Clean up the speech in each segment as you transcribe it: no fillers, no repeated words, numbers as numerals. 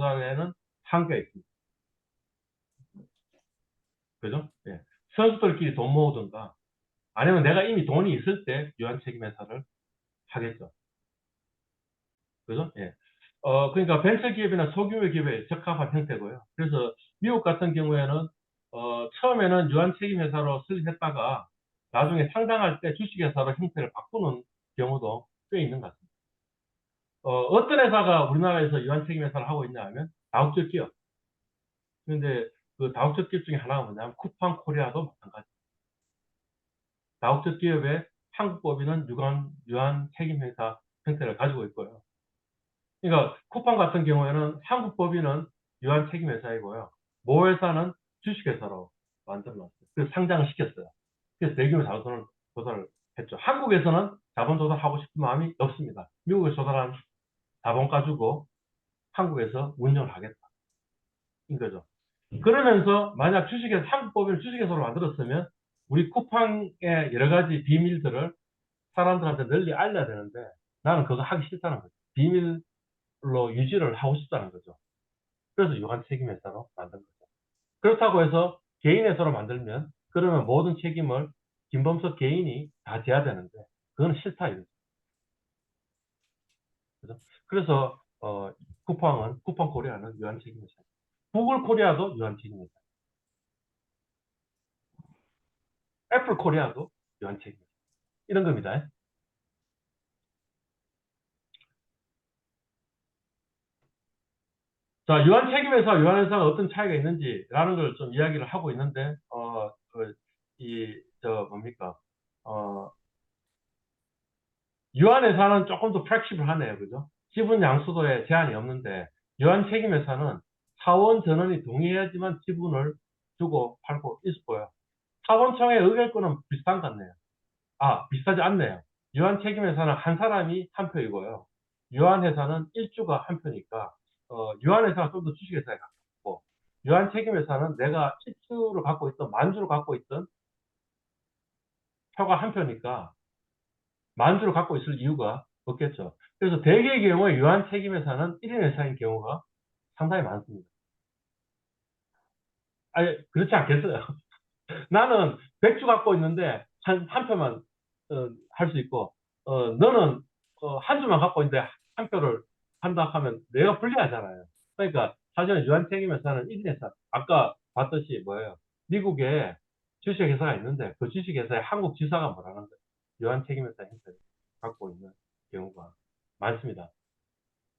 조달에는 한계가 있습니다. 그죠? 예. 선수들끼리 돈 모으든가 아니면 내가 이미 돈이 있을 때 유한책임회사를 하겠죠. 그죠? 예. 그러니까 벤처 기업이나 소규모 기업에 적합한 형태고요. 그래서 미국 같은 경우에는 처음에는 유한책임회사로 설립했다가 나중에 상장할 때 주식회사로 형태를 바꾸는 경우도 꽤 있는 것 같습니다. 어떤 회사가 우리나라에서 유한책임회사를 하고 있냐 하면 다국적 기업. 그런데 그 다국적 기업 중에 하나가 뭐냐면 쿠팡 코리아도 마찬가지. 다국적 기업의 한국법인은 유한책임회사 형태를 가지고 있고요. 그러니까 쿠팡 같은 경우에는 한국법인은 유한책임회사이고요. 모 회사는 주식회사로 만들어놨어요. 그래서 상장을 시켰어요. 그래서 대규모 자본 조달을 했죠. 한국에서는 자본 조달하고 싶은 마음이 없습니다. 미국에서 조달한 자본 가지고 한국에서 운영을 하겠다. 이거죠. 그러면서 만약 주식회사, 한국법인을 주식회사로 만들었으면 우리 쿠팡의 여러 가지 비밀들을 사람들한테 널리 알려야 되는데 나는 그거 하기 싫다는 거죠. 비밀로 유지를 하고 싶다는 거죠. 그래서 유한책임회사로 만든 거죠. 그렇다고 해서 개인회사로 만들면 그러면 모든 책임을 김범석 개인이 다 져야 되는데 그건 싫다 이거죠. 그죠? 그래서 쿠팡 코리아는 유한책임회사, 구글 코리아도 유한책임회사, 애플 코리아도 유한책임회사 이런 겁니다. 자, 유한책임회사, 유한회사가 어떤 차이가 있는지라는 걸 좀 이야기를 하고 있는데, 뭡니까? 어, 유한회사는 조금 더 플렉시블하네요. 그죠? 지분 양수도에 제한이 없는데, 유한책임회사는 사원 전원이 동의해야지만 지분을 주고 팔고 있고요. 사원청의 의결권은 비슷한 것 같네요. 비슷하지 않네요. 유한책임회사는 한 사람이 한 표이고요. 유한회사는 일주가 한 표니까, 유한회사가 좀 더 주식회사에 가깝고, 유한책임회사는 내가 일주를 갖고 있던, 만주를 갖고 있던 표가 한 표니까, 만주를 갖고 있을 이유가 없겠죠. 그래서 대개의 경우에 유한책임회사는 1인 회사인 경우가 상당히 많습니다. 아니, 그렇지 않겠어요. 나는 100주 갖고 있는데, 한 표만, 할 수 있고, 너는, 한 주만 갖고 있는데, 한 표를 한다 하면 내가 불리하잖아요. 그러니까, 사실은 유한책임회사는 1인회사. 아까 봤듯이 뭐예요? 미국에 주식회사가 있는데, 그 주식회사의 한국 지사가 뭐라는 거예요? 유한책임회사 형태를 갖고 있는 경우가 많습니다.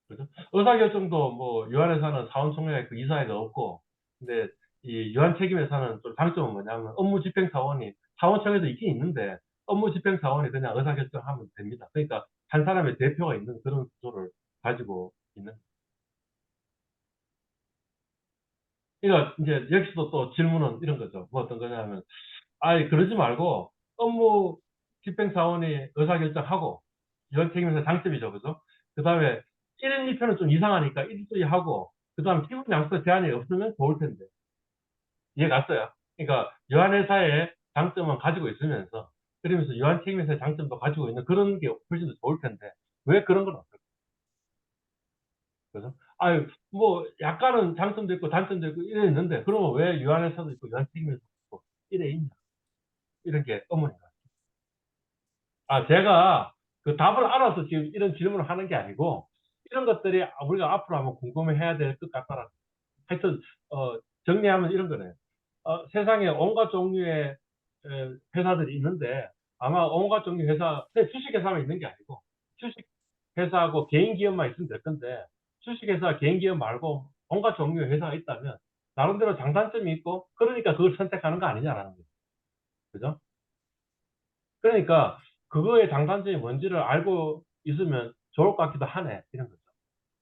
그죠? 의사결정도 뭐, 유한회사는 사원총회 그 이사회가 없고, 근데 이 유한책임회사는 좀 장점은 뭐냐면 업무집행사원이 사원청에도 있긴 있는데 업무집행사원이 그냥 의사결정하면 됩니다. 그러니까 한 사람의 대표가 있는 그런 구조를 가지고 있는. 그러니까 이제 여기서도 또 질문은 이런 거죠. 뭐 어떤 거냐면, 그러지 말고 업무집행사원이 의사결정하고 유한책임회사 장점이죠, 그죠? 그 다음에 1인 2표는 좀 이상하니까 1주에 하고 그 다음 기분 양수 제한이 없으면 좋을 텐데. 이해 갔어요? 그러니까 유한회사의 장점은 가지고 있으면서 그러면서 유한책임회사의 장점도 가지고 있는 그런 게 훨씬 더 좋을 텐데 왜 그런 건 없을까? 그래서 뭐 약간은 장점도 있고 단점도 있고 이래 있는데 그러면 왜 유한회사도 있고 유한책임회사도 있고 이래 있냐? 이런 게 의문인 것 같아요. 제가 그 답을 알아서 지금 이런 질문을 하는 게 아니고 이런 것들이 우리가 앞으로 한번 궁금해해야 될 것 같다라는. 하여튼 정리하면 이런 거네요. 세상에 온갖 종류의 회사들이 있는데 아마 온갖 종류 회사, 주식회사만 있는 게 아니고 주식회사하고 개인 기업만 있으면 될 건데 주식회사, 개인 기업 말고 온갖 종류의 회사가 있다면 나름대로 장단점이 있고 그러니까 그걸 선택하는 거 아니냐라는 거죠. 그죠? 그러니까 그거의 장단점이 뭔지를 알고 있으면 좋을 것 같기도 하네. 이런 거죠.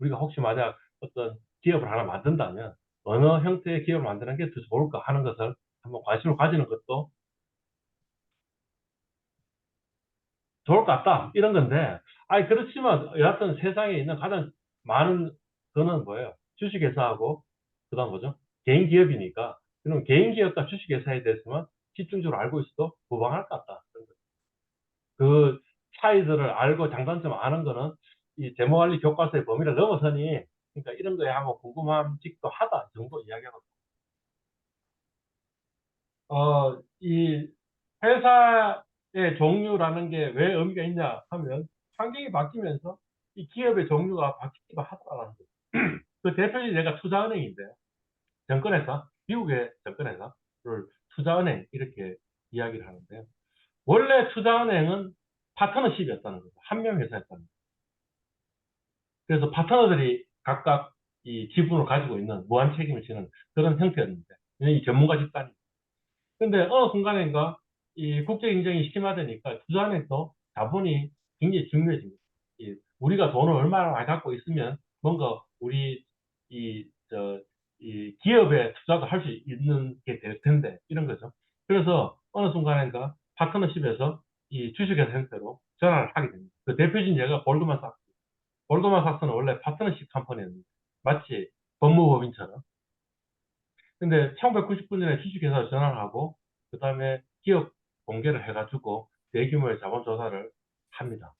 우리가 혹시 만약 어떤 기업을 하나 만든다면 어느 형태의 기업을 만드는 게 더 좋을까 하는 것을 한번 관심을 가지는 것도 좋을 것 같다. 이런 건데, 그렇지만 여하튼 세상에 있는 가장 많은 거는 뭐예요? 주식회사하고, 그 다음 뭐죠? 개인 기업이니까. 그럼 개인 기업과 주식회사에 대해서만 집중적으로 알고 있어도 무방할 것 같다. 그 차이들을 알고 장단점 아는 거는 이 재무관리 교과서의 범위를 넘어서니 그러니까 이런 거에 한번 궁금함직도 하다 정도 이야기하거든요. 이 회사의 종류라는 게 왜 의미가 있냐 하면 환경이 바뀌면서 이 기업의 종류가 바뀌기도 하다라는 거죠. 그 대표적인 예가 투자은행인데 정권회사, 미국의 정권회사를 투자은행 이렇게 이야기를 하는데요. 원래 투자은행은 파트너십이었다는 거죠. 한 명 회사였다는 거죠. 그래서 파트너들이 각각 이 지분을 가지고 있는 무한 책임을 지는 그런 형태였는데, 이 전문가 집단이. 근데 어느 순간인가 이 국제 경쟁이 심화되니까 투자은행도 자본이 굉장히 중요해집니다. 우리가 돈을 얼마나 많이 갖고 있으면 뭔가 우리 이, 저, 이 기업에 투자도 할 수 있는 게 될 텐데, 이런 거죠. 그래서 어느 순간인가 파트너십에서 이 주식회사 형태로 전환을 하게 됩니다. 그 대표적인 예가 골드만삭스. 골드만삭스는 원래 파트너십 컴퍼니였는데, 마치 법무법인처럼. 근데 1999년에 주식회사로 전환을 하고, 그 다음에 기업 공개를 해가지고 대규모의 자본 조사를 합니다.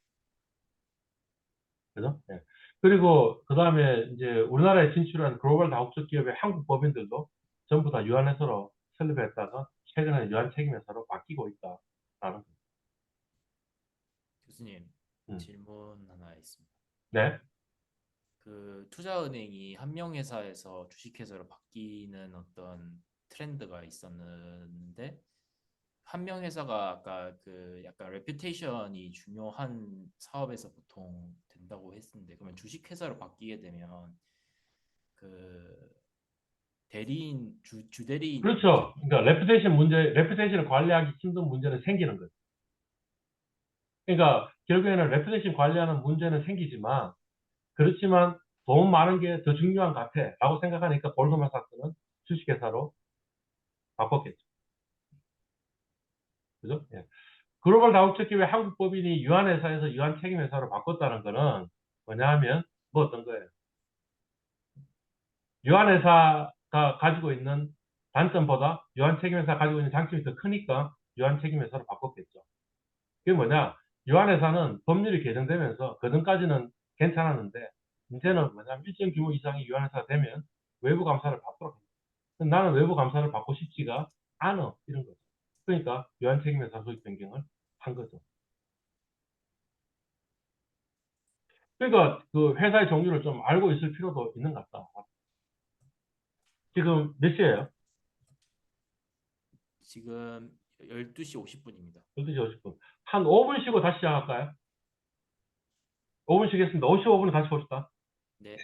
그죠? 예. 그리고 그 다음에 이제 우리나라에 진출한 글로벌 다국적 기업의 한국 법인들도 전부 다 유한회사로 설립했다가 최근에 유한 책임회사로 바뀌고 있다라는. 교수님, 음. 질문 하나 있습니다. 네. 그 투자은행이 한명회사에서 주식회사로 바뀌는 어떤 트렌드가 있었는데 한명회사가 아까 그 약간 레퓨테이션이 중요한 사업에서 보통 된다고 했는데 그러면 주식회사로 바뀌게 되면 그 대리인 주대리인 그렇죠. 그러니까 레퓨테이션을 관리하기 힘든 문제는 생기는 거죠. 그러니까 결국에는 레퓨테이션 관리하는 문제는 생기지만, 그렇지만 돈 많은 게 더 중요한 것 같아라고 생각하니까 골드만삭스는 주식회사로 바꿨겠죠. 그죠? 예. 글로벌 다국적 기업의 한국 법인이 유한회사에서 유한책임회사로 바꿨다는 거는 뭐냐 하면 뭐 어떤 거예요? 유한회사가 가지고 있는 단점보다 유한책임회사가 가지고 있는 장점이 더 크니까 유한책임회사로 바꿨겠죠. 그게 뭐냐? 유한회사는 법률이 개정되면서 그전까지는 괜찮았는데, 이제는 뭐냐면 일정 규모 이상의 유한회사가 되면 외부 감사를 받도록 합니다. 나는 외부 감사를 받고 싶지가 않아, 이런 거죠. 그러니까 유한책임회사 소식 변경을 한 거죠. 그러니까 그 회사의 종류를 좀 알고 있을 필요도 있는 것 같다. 지금 몇 시예요? 지금 12시 50분입니다. 12시 50분. 한 5분 쉬고 다시 시작할까요? 5분 쉬겠습니다. 55분에 다시 봅시다. 네.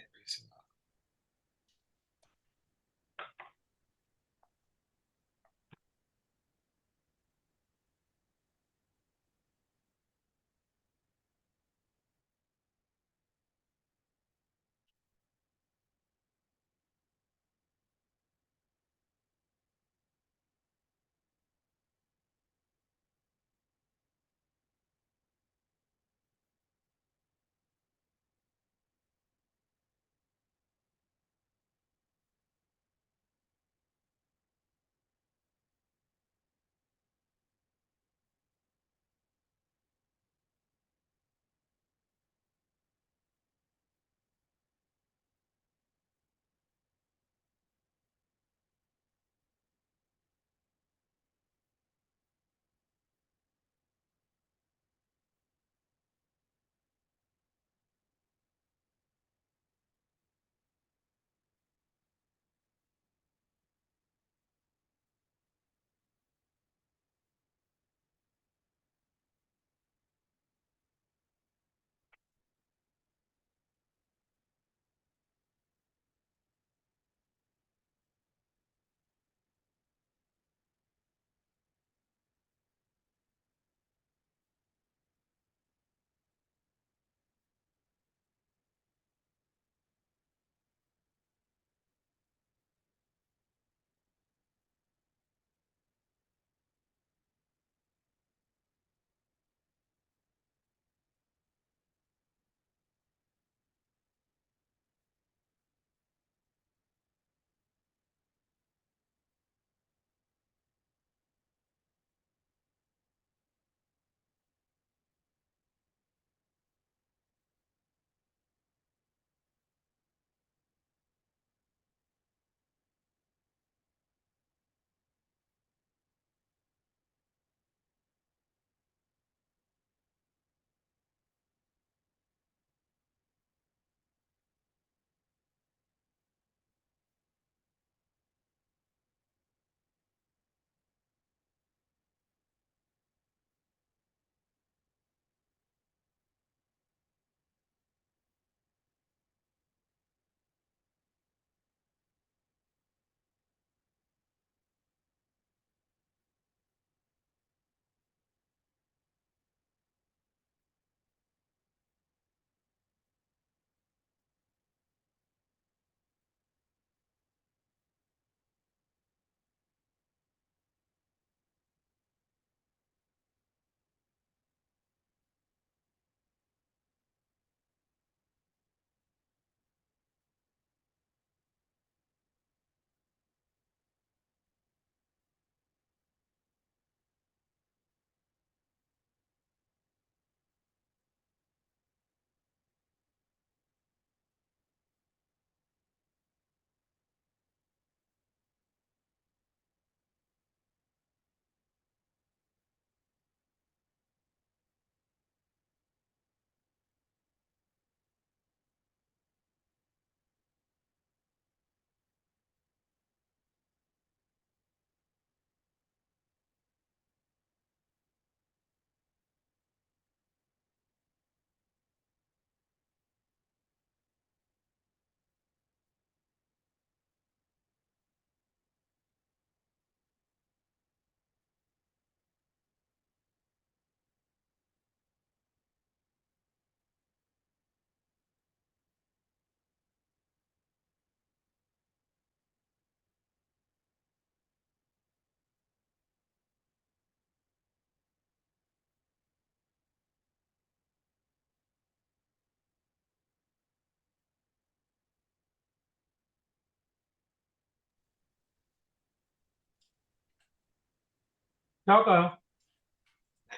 시작할까요?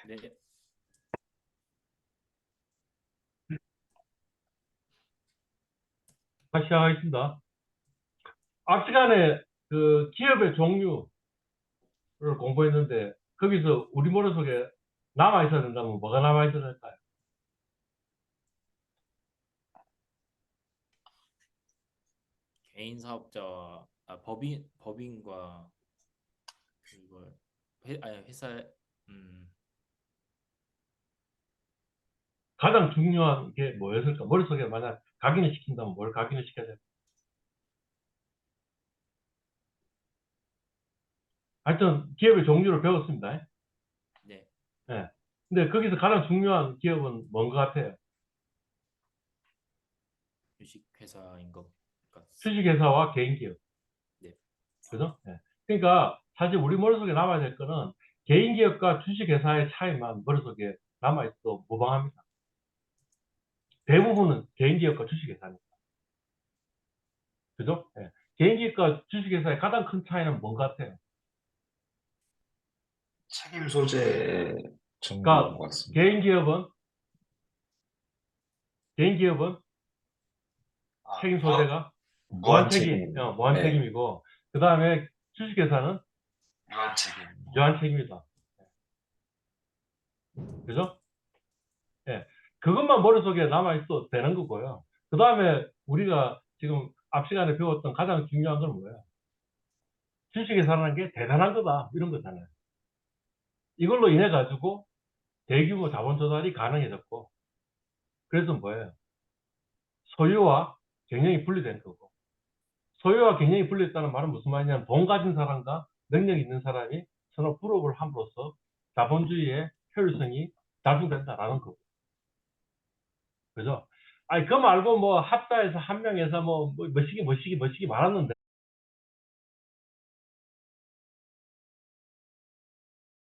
네. 다시 시작하겠습니다. 앞 시간에 그 기업의 종류를 공부했는데 거기서 우리 머릿속에 남아 있어야 된다면 뭐가 남아 있어야 될까요? 개인 사업자, 법인과 그걸 회사, 음, 가장 중요한 게 뭐였을까? 머릿속에 만약 각인을 시킨다면 뭘 각인을 시켜야 될까? 하여튼 기업의 종류를 배웠습니다. 네. 예. 근데 거기서 가장 중요한 기업은 뭔 것 같아요? 주식회사인 것 같습니다. 주식회사와 개인기업. 네. 그죠? 예. 그러니까 사실 우리 머릿속에 남아야 될 거는 개인기업과 주식회사의 차이만 머릿속에 남아있어도 무방합니다. 대부분은 개인기업과 주식회사입니다. 그죠? 예. 개인기업과 주식회사의 가장 큰 차이는 뭔 것 같아요? 책임 소재 정도인 그러니까 것 같습니다. 개인기업은 아, 책임 소재가 무한 책임. 무한 네, 책임이고, 그 다음에 주식회사는 무한 책임. 유한 책임이다. 그죠? 예. 그것만 머릿속에 남아있어도 되는 거고요. 그 다음에 우리가 지금 앞 시간에 배웠던 가장 중요한 건 뭐예요? 주식회사라는 게 대단한 거다. 이런 거잖아요. 이걸로 인해 가지고 대규모 자본 조달이 가능해졌고, 그래서 뭐예요? 소유와 경영이 분리된 거고, 소유와 경영이 분리됐다는 말은 무슨 말이냐면 돈 가진 사람과 능력 있는 사람이 서로 풀업을 함으로써 자본주의의 효율성이 달성된다라는 거고. 그죠? 아니, 그거 말고 뭐 합사해서 한 명에서 뭐, 멋시기 많았는데,